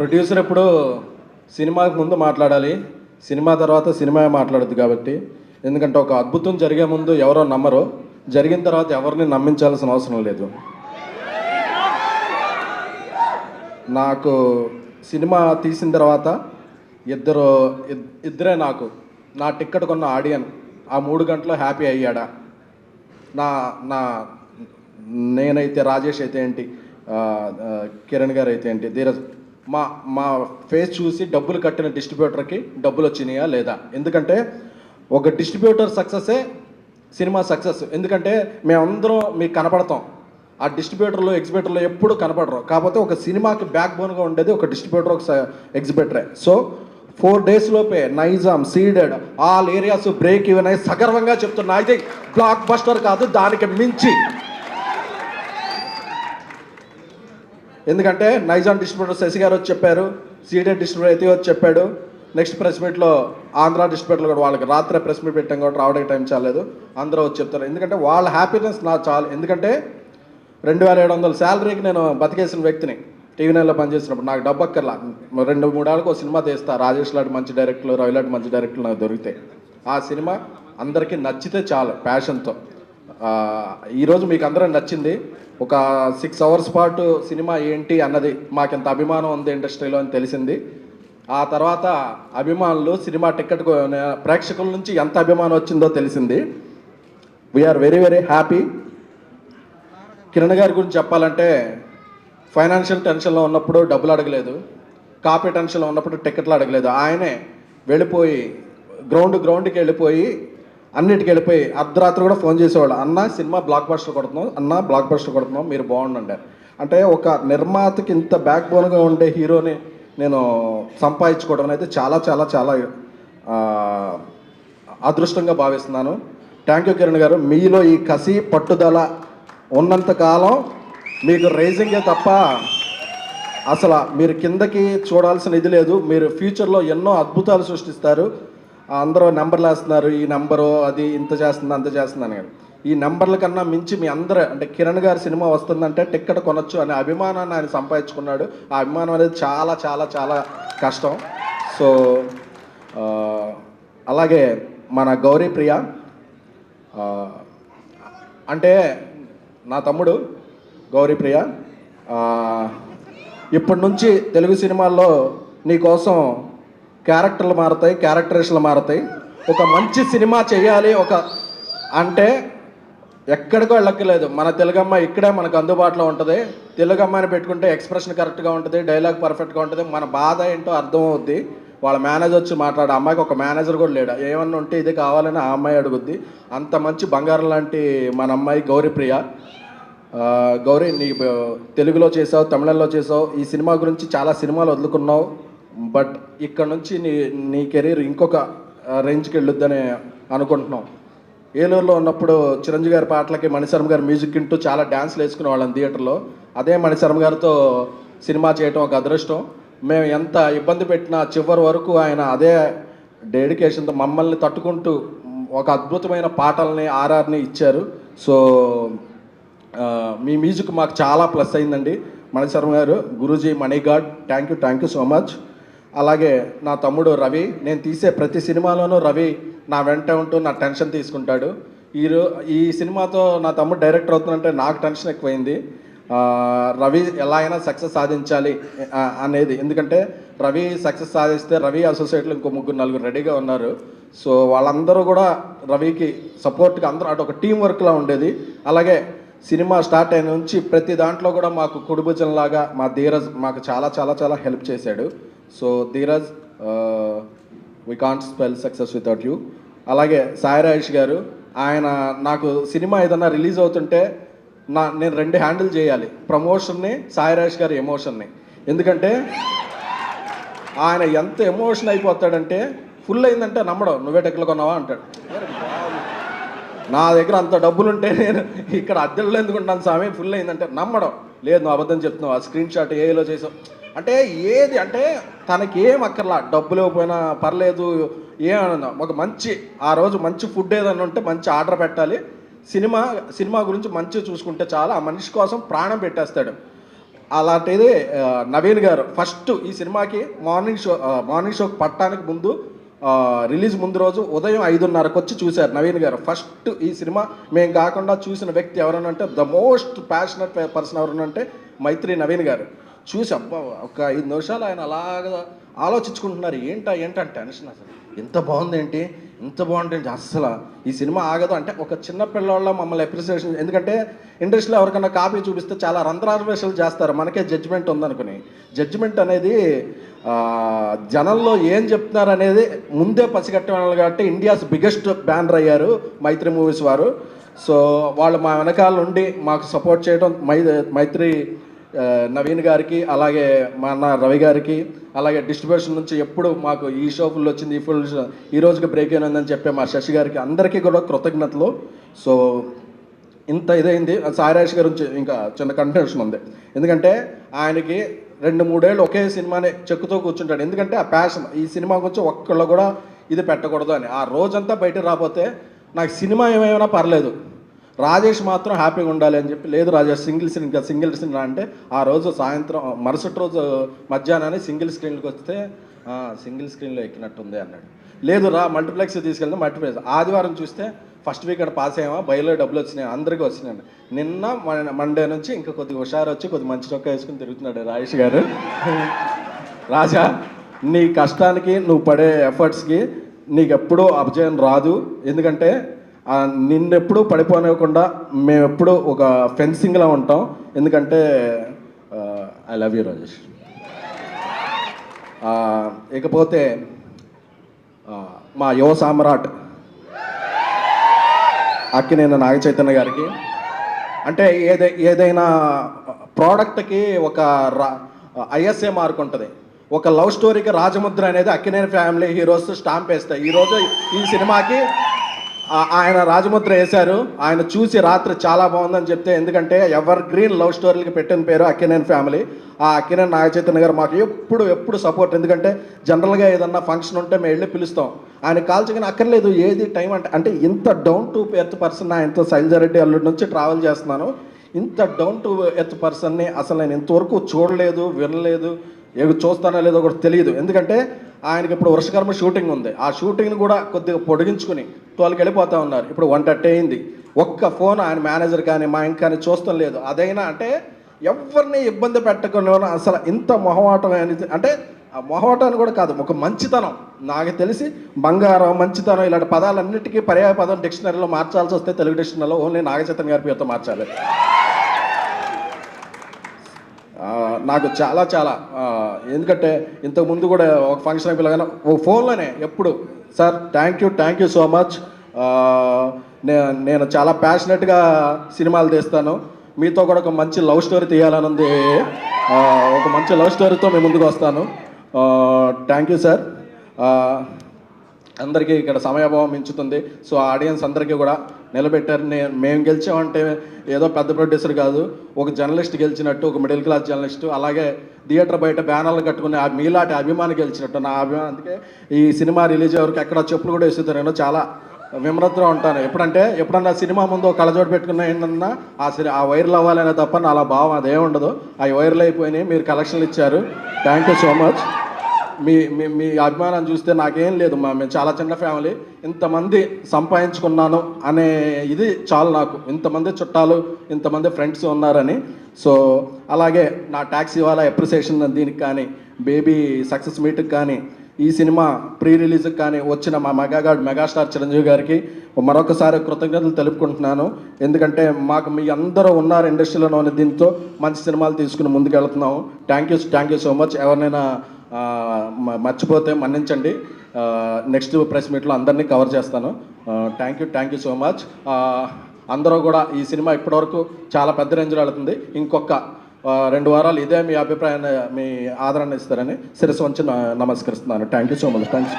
Producer ఎప్పుడు సినిమాకి ముందు మాట్లాడాలి, సినిమా తర్వాత సినిమా మాట్లాడద్దు కాబట్టి. ఎందుకంటే ఒక అద్భుతం జరిగే ముందు ఎవరో నమ్మరు, జరిగిన తర్వాత ఎవరిని నమ్మించాల్సిన అవసరం లేదు. నాకు సినిమా తీసిన తర్వాత ఇద్దరే నాకు నా టిక్కెట్ కొన్న ఆడియన్ ఆ 3 గంటల్లో హ్యాపీ అయ్యాడా. నా నా నేనైతే రాజేష్ అయితే ఏంటి, కిరణ్ గారు అయితే ఏంటి, ధీరజ్ మా మా ఫేస్ చూసి డబ్బులు కట్టిన డిస్ట్రిబ్యూటర్కి డబ్బులు వచ్చినాయా లేదా. ఎందుకంటే ఒక డిస్ట్రిబ్యూటర్ సక్సెస్సే సినిమా సక్సెస్. ఎందుకంటే మేమందరం మీకు కనపడతాం, ఆ డిస్ట్రిబ్యూటర్లు ఎగ్జిబిటర్లు ఎప్పుడు కనపడరు. కాకపోతే ఒక సినిమాకి బ్యాక్ బోన్గా ఉండేది ఒక డిస్ట్రిబ్యూటర్, ఒక ఎగ్జిబిటరే. సో 4 days లోపే Nizam, Ceded all areas break even అయ్యి సగర్వంగా చెప్తున్నా, అయితే బ్లాక్ బస్టర్ కాదు దానికి మించి. ఎందుకంటే నైజాం డిస్ట్రిబ్యూటర్ శశి గారు వచ్చి చెప్పారు, సీడెడ్ డిస్ట్రిబ్యూటర్ అయితే వచ్చి చెప్పాడు. నెక్స్ట్ ప్రెస్ మీట్లో ఆంధ్ర డిస్ట్రిబ్యూటర్లు కూడా వాళ్ళకి రాత్రి ప్రెస్ మీట్ పెట్టాం కాబట్టి రావడానికి టైం చాలేదు, అందరూ వచ్చి చెప్తారు. ఎందుకంటే వాళ్ళ హ్యాపీనెస్ నాకు చాలు. ఎందుకంటే 2700 శాలరీకి నేను బతికేసిన వ్యక్తిని. టీవీ నైన్లో పనిచేసినప్పుడు నాకు డబ్బు అక్కర్లా, 2-3 ఏళ్ళకి ఒక సినిమా తీస్తా. రాజేష్ లాంటి మంచి డైరెక్టర్లు, రవి లాంటి మంచి డైరెక్టర్లు నాకు దొరికితే ఆ సినిమా అందరికీ నచ్చితే చాలు ప్యాషన్తో. ఈరోజు మీకు అందరూ నచ్చింది. ఒక 6 hours పాటు సినిమా ఏంటి అన్నది మాకింత అభిమానం ఉంది ఇండస్ట్రీలో అని తెలిసింది. ఆ తర్వాత అభిమానులు సినిమా టికెట్ ప్రేక్షకుల నుంచి ఎంత అభిమానం వచ్చిందో తెలిసింది. We're very very happy. Kiran గారి గురించి చెప్పాలంటే ఫైనాన్షియల్ టెన్షన్లో ఉన్నప్పుడు డబ్బులు అడగలేదు, కాపీ టెన్షన్లో ఉన్నప్పుడు టికెట్లు అడగలేదు. ఆయనే వెళ్ళిపోయి గ్రౌండ్కి వెళ్ళిపోయి అన్నిటికి వెళ్ళిపోయి అర్ధరాత్రి కూడా ఫోన్ చేసేవాళ్ళు, అన్న సినిమా బ్లాక్ బస్టర్ కొడుతున్నాం, అన్న బ్లాక్ బస్టర్ కొడుతున్నాం, మీరు బాగుండండి. అంటే ఒక నిర్మాతకి ఇంత బ్యాక్ బోన్గా ఉండే హీరోని నేను సంపాదించుకోవడం అయితే చాలా చాలా చాలా అదృష్టంగా భావిస్తున్నాను. థ్యాంక్ యూ కిరణ్ గారు. మీలో ఈ కసి పట్టుదల ఉన్నంతకాలం మీకు రైజింగే తప్ప అసలు మీరు కిందకి చూడాల్సిన ఇది లేదు. మీరు ఫ్యూచర్లో ఎన్నో అద్భుతాలు సృష్టిస్తారు. అందరూ నెంబర్లు వేస్తున్నారు, ఈ నెంబరు అది ఇంత చేస్తుంది అంత చేస్తుందని. ఈ నెంబర్ల కన్నా మించి మీ అందరూ అంటే కిరణ్ గారి సినిమా వస్తుందంటే టిక్కెట్ కొనొచ్చు అనే అభిమానాన్ని ఆయన సంపాదించుకున్నాడు. ఆ అభిమానం అనేది చాలా చాలా చాలా కష్టం. సో అలాగే మన గౌరీ ప్రియ అంటే నా తమ్ముడు గౌరీ ప్రియ, ఇప్పటి నుంచి తెలుగు సినిమాల్లో నీకోసం క్యారెక్టర్లు మారుతాయి, క్యారెక్టరేషన్లు మారుతాయి. ఒక మంచి సినిమా చేయాలి అంటే ఎక్కడికో వెళ్ళక్కర్లేదు, మన తెలుగమ్మ ఇక్కడే మనకు అందుబాటులో ఉంటుంది. తెలుగమ్మాయిని పెట్టుకుంటే ఎక్స్ప్రెషన్ కరెక్ట్గా ఉంటుంది, డైలాగ్ పర్ఫెక్ట్గా ఉంటుంది, మన బాధ ఏంటో అర్థమవుద్ది. వాళ్ళ మేనేజర్ వచ్చి మాట్లాడు, అమ్మాయికి ఒక మేనేజర్ కూడా లేడా, ఏమన్నా ఉంటే ఇది కావాలని ఆ అమ్మాయి అడుగుద్ది. అంత మంచి బంగారం లాంటి మన అమ్మాయి గౌరీ ప్రియ. గౌరీ, నీ తెలుగులో చేసావు, తమిళంలో చేసావు, ఈ సినిమా గురించి చాలా సినిమాలు వదులుకున్నావు. బట్ ఇక్కడ నుంచి నీ కెరీర్ ఇంకొక రేంజ్కి వెళ్ళొద్దని అనుకుంటున్నాం. ఏలూరులో ఉన్నప్పుడు చిరంజీవి గారి పాటలకి మణిశర్మ గారు మ్యూజిక్ వింటూ చాలా డ్యాన్స్లు వేసుకునే వాళ్ళం థియేటర్లో. అదే మణిశర్మ గారితో సినిమా చేయటం ఒక అదృష్టం. మేము ఎంత ఇబ్బంది పెట్టినా చివరి వరకు ఆయన అదే డెడికేషన్తో మమ్మల్ని తట్టుకుంటూ ఒక అద్భుతమైన పాటల్ని ఆర్ఆర్ని ఇచ్చారు. సో మీ మ్యూజిక్ మాకు చాలా ప్లస్ అయిందండి. మణిశర్మ గారు, Guruji, Mani God, thank you so much. అలాగే నా తమ్ముడు రవి, నేను తీసే ప్రతి సినిమాలోనూ రవి నా వెంట ఉంటూ నా టెన్షన్ తీసుకుంటాడు. ఈ సినిమాతో నా తమ్ముడు డైరెక్టర్ అవుతుందంటే నాకు టెన్షన్ ఎక్కువైంది. రవి ఎలా అయినా సక్సెస్ సాధించాలి అనేది. ఎందుకంటే రవి సక్సెస్ సాధిస్తే రవి అసోసియేట్లో ఇంకో 3-4 రెడీగా ఉన్నారు. సో వాళ్ళందరూ కూడా రవికి సపోర్ట్గా అందరూ అటు ఒక టీం వర్క్లా ఉండేది. అలాగే సినిమా స్టార్ట్ అయిన నుంచి ప్రతి దాంట్లో కూడా మాకు కుడిభుజంలాగా మా ధీరజ్ మాకు చాలా చాలా చాలా హెల్ప్ చేశాడు. So Dheeraj, we can't spell success without you. అలాగే సాయి రాజేష్ గారు, ఆయన నాకు సినిమా ఏదన్నా రిలీజ్ అవుతుంటే నేను 2 హ్యాండిల్ చేయాలి, ప్రమోషన్ని, సాయి రాజేష్ గారి ఎమోషన్ని. ఎందుకంటే ఆయన ఎంత ఎమోషన్ అయిపోతాడంటే ఫుల్ అయిందంటే నమ్మడం, నువ్వే టెక్లో కొన్నావా అంటాడు. నా దగ్గర అంత డబ్బులుంటే నేను ఇక్కడ అద్దెల్లో ఎందుకుంటాను స్వామి, ఫుల్ అయిందంటే నమ్మడం. లేదు నువ్వు అబద్ధం చెప్తున్నావు, ఆ స్క్రీన్ షాట్ ఏలో చేసావు అంటే ఏది అంటే తనకి ఏం అక్కర్లా, డబ్బులు ఇవ్వకపోయినా పర్లేదు, ఏమన్నా ఒక మంచి ఆ రోజు మంచి ఫుడ్ ఏదన్నా ఉంటే మంచి ఆర్డర్ పెట్టాలి, సినిమా గురించి మంచిగా చూసుకుంటే చాలా, ఆ మనిషి కోసం ప్రాణం పెట్టేస్తాడు. అలాంటిది నవీన్ గారు ఫస్ట్ ఈ సినిమాకి మార్నింగ్ షోకి పట్టడానికి ముందు రిలీజ్ ముందు రోజు ఉదయం 5:30కి వచ్చి చూశారు నవీన్ గారు. ఫస్ట్ ఈ సినిమా మేము కాకుండా చూసిన వ్యక్తి ఎవరన్నా అంటే ద మోస్ట్ ప్యాషనెట్ పర్సన్ ఎవరన్నా అంటే మైత్రి నవీన్ గారు. చూసి అబ్బా ఒక 5 నిమిషాలు ఆయన అలాగా ఆలోచించుకుంటున్నారు, ఏంటంటే టెన్షన్, అసలు ఎంత బాగుంది ఏంటి, ఇంత బాగుంటుంది అస్సలు ఈ సినిమా ఆగదు అంటే ఒక చిన్న పిల్లవాళ్ళ మమ్మల్ని అప్రిసియేషన్. ఎందుకంటే ఇండస్ట్రీలో ఎవరికైనా కాపీ చూపిస్తే చాలా రంధ్రాన్వేషణలు చేస్తారు, మనకే జడ్జిమెంట్ ఉందనుకుని. జడ్జిమెంట్ అనేది జనంలో ఏం చెప్తున్నారు అనేది ముందే పసిగట్టేవాళ్ళు కాబట్టి ఇండియాస్ బిగ్గెస్ట్ బ్యానర్ అయ్యారు మైత్రి మూవీస్ వారు. సో వాళ్ళు మా వెనకాల నుండి మాకు సపోర్ట్ చేయడం మైత్రి నవీన్ గారికి, అలాగే మా అన్న రవి గారికి, అలాగే డిస్ట్రిబ్యూషన్ నుంచి ఎప్పుడు మాకు ఈ షో ఫుల్ వచ్చింది, ఈ రోజుకి బ్రేక్ అయినందని చెప్పే మా శశి గారికి, అందరికీ కూడా కృతజ్ఞతలు. సో ఇంత ఇదైంది. సాయిరాజ్ గారి నుంచి ఇంకా చిన్న కంటెన్షన్ ఉంది, ఎందుకంటే ఆయనకి 2-3 ఏళ్ళు ఒకే సినిమాని చెక్కుతూ కూర్చుంటాడు. ఎందుకంటే ఆ ప్యాషన్, ఈ సినిమా గురించి ఒక్కళ్ళు కూడా ఇది పెట్టకూడదు అని. ఆ రోజంతా బయటకు రాకపోతే నాకు సినిమా ఏమైనా పర్లేదు, రాజేష్ మాత్రం హ్యాపీగా ఉండాలి అని చెప్పి, లేదు రాజేష్ సింగిల్ స్క్రీన్ అంటే ఆ రోజు సాయంత్రం మరుసటి రోజు మధ్యాహ్నాన్ని సింగిల్ స్క్రీన్కి వస్తే సింగిల్ స్క్రీన్లో ఎక్కినట్టుంది అన్నాడు. లేదు రా మల్టీప్లెక్స్ తీసుకెళ్తే మల్టీప్లెక్స్. ఆదివారం చూస్తే ఫస్ట్ వీక్ అక్కడ పాస్ అయ్యామా, బయలులో డబ్బులు వచ్చినాయి, అందరికీ వచ్చినాయండి. నిన్న మండే నుంచి ఇంకా కొద్దిగా హుషారు వచ్చి కొద్ది మంచి చొక్కా వేసుకుని తిరుగుతున్నాడు రాజేష్ గారు. రాజా, నీ కష్టానికి నువ్వు పడే ఎఫర్ట్స్కి నీకు ఎప్పుడూ అపజయం రాదు. ఎందుకంటే నిన్నెప్పుడు పడిపోనివ్వకుండా మేము ఎప్పుడు ఒక ఫెన్సింగ్లా ఉంటాం. ఎందుకంటే ఐ లవ్ యూ రాజేష్. ఇకపోతే మా యువ సామ్రాట్ అక్కినేని నాగచైతన్య గారికి, అంటే ఏదైనా ప్రోడక్ట్కి ఒక ఐఎస్ఏ మార్క్ ఉంటుంది. ఒక లవ్ స్టోరీకి రాజముద్ర అనేది అక్కినేని ఫ్యామిలీ హీరోస్ స్టాంప్ వేస్తాయి. ఈరోజు ఈ సినిమాకి ఆయన రాజముద్ర వేశారు. ఆయన చూసి రాత్రి చాలా బాగుందని చెప్తే, ఎందుకంటే ఎవర్ గ్రీన్ లవ్ స్టోరీలకి పెట్టిన పేరు అక్కినేని ఫ్యామిలీ. ఆ అక్కినేని నాగచైతన్య గారు మాకు ఎప్పుడు సపోర్ట్. ఎందుకంటే జనరల్గా ఏదన్నా ఫంక్షన్ ఉంటే మేము వెళ్ళి పిలుస్తాం, ఆయన కాల్చగానే అక్కర్లేదు ఏది టైం అంటే ఇంత డౌన్ టు ఎర్త్ పర్సన్. ఆయనతో శైలజారెడ్డి అల్లుడి నుంచి ట్రావెల్ చేస్తున్నాను. ఇంత డౌన్ టు ఎర్త్ పర్సన్ని అసలు నేను ఇంతవరకు చూడలేదు, వినలేదు, చూస్తానో లేదో కూడా తెలియదు. ఎందుకంటే ఆయనకి ఇప్పుడు వర్షకర్మ షూటింగ్ ఉంది, ఆ షూటింగ్ని కూడా కొద్దిగా పొడిగించుకుని 12కి వెళ్ళిపోతూ ఉన్నారు. ఇప్పుడు 1:30 అయింది. ఒక్క ఫోన్ ఆయన మేనేజర్ కానీ మా ఇంక కానీ చూస్తాం లేదు. అదైనా అంటే ఎవరిని ఇబ్బంది పెట్టకుండా అసలు ఇంత మొహమాటం అనేది, అంటే ఆ మొహమాటాన్ని కూడా కాదు, ఒక మంచితనం. నాకు తెలిసి బంగారం, మంచితనం ఇలాంటి పదాలన్నిటికీ పర్యాయ పదం డిక్షనరీలో మార్చాల్సి వస్తే తెలుగు డిక్షనరీలో ఓన్లీ నాగచైతన్య గారి పేరుతో మార్చాలి. నాకు చాలా ఎందుకంటే ఇంతకుముందు కూడా ఒక ఫంక్షన్ అయిపోయినా ఓ ఫోన్లోనే ఎప్పుడు sir thank you so much, నేను చాలా ప్యాషనెట్గా సినిమాలు తీస్తాను, మీతో కూడా ఒక మంచి లవ్ స్టోరీ తీయాలని ఉంది, ఒక మంచి లవ్ స్టోరీతో మేము ముందుకు వస్తాను. Thank you sir. అందరికీ ఇక్కడ సమయాభావం మించుతుంది. సో ఆడియన్స్ అందరికీ కూడా నిలబెట్టారు. మేము గెలిచామంటే ఏదో పెద్ద ప్రొడ్యూసర్ కాదు, ఒక జర్నలిస్ట్ గెలిచినట్టు, ఒక మిడిల్ క్లాస్ జర్నలిస్టు, అలాగే థియేటర్ బయట బ్యానర్లు కట్టుకుని మీలాంటి అభిమాని గెలిచినట్టు నా అభిమానం. అందుకే ఈ సినిమా రిలీజ్ అయ్యేవరకు ఎక్కడ చెప్పులు కూడా వేసుతారు. నేను చాలా విమర్శతో ఉంటాను. ఎప్పుడన్నా సినిమా ముందు ఒక కళ్ళజోడు పెట్టుకున్నా ఏంటన్నా ఆ వైరల్ అవ్వాలనే తప్ప నా అలా భావం అదే ఉండదు. అవి వైరల్ అయిపోయినాయి, మీరు కలెక్షన్లు ఇచ్చారు, థ్యాంక్ యూ సో మచ్. మీ అభిమానం చూస్తే నాకేం లేదు, మేము చాలా చిన్న ఫ్యామిలీ, ఇంతమంది సంపాదించుకున్నాను అనే ఇది చాలు నాకు, ఇంతమంది చుట్టాలు, ఇంతమంది ఫ్రెండ్స్ ఉన్నారని. సో అలాగే నా ట్యాక్సీ వాళ్ళ అప్రిసియేషన్ దీనికి కానీ, బేబీ సక్సెస్ మీట్కి కానీ, ఈ సినిమా ప్రీ రిలీజ్కి కానీ వచ్చిన మా మెగాస్టార్ చిరంజీవి గారికి మరొకసారి కృతజ్ఞతలు తెలుపుకుంటున్నాను. ఎందుకంటే మాకు మీ అందరూ ఉన్నారు ఇండస్ట్రీలోనే, దీంతో మంచి సినిమాలు తీసుకుని ముందుకు వెళ్తున్నాము. Thank you so much. ఎవరినైనా మర్చిపోతే మన్నించండి. నెక్స్ట్ ప్రెస్ మీట్లో అందరినీ కవర్ చేస్తాను. Thank you so much. అందరూ కూడా ఈ సినిమా ఇప్పటివరకు చాలా పెద్ద రేంజ్లో వెళుతుంది. ఇంకొక 2 వారాలు ఇదే మీ అభిప్రాయాన్ని, మీ ఆదరణ ఇస్తారని శిరస్సు వంచి నమస్కరిస్తున్నాను. Thank you so much. Thanks.